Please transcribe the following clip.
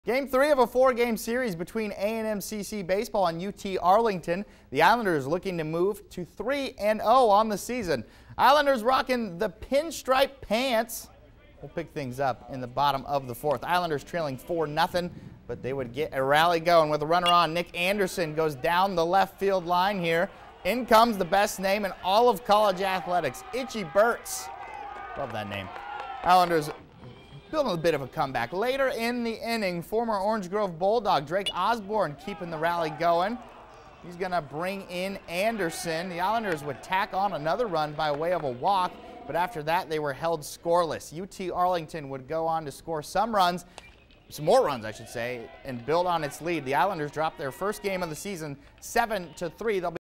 Game 3 of a 4-game series between A&M-CC baseball and UT-Arlington. The Islanders looking to move to 3-0 on the season. Islanders rocking the pinstripe pants. We'll pick things up in the bottom of the 4th. Islanders trailing 4-0, but they would get a rally going with a runner on. Nick Anderson goes down the left field line here. In comes the best name in all of college athletics, Itchy Burt's. Love that name. Islanders building a bit of a comeback. Later in the inning, former Orange Grove Bulldog Drake Osborne keeping the rally going. He's going to bring in Anderson. The Islanders would tack on another run by way of a walk, but after that they were held scoreless. UT-Arlington would go on to score some more runs, I should say, and build on its lead. The Islanders dropped their first game of the season 7-3. They'll be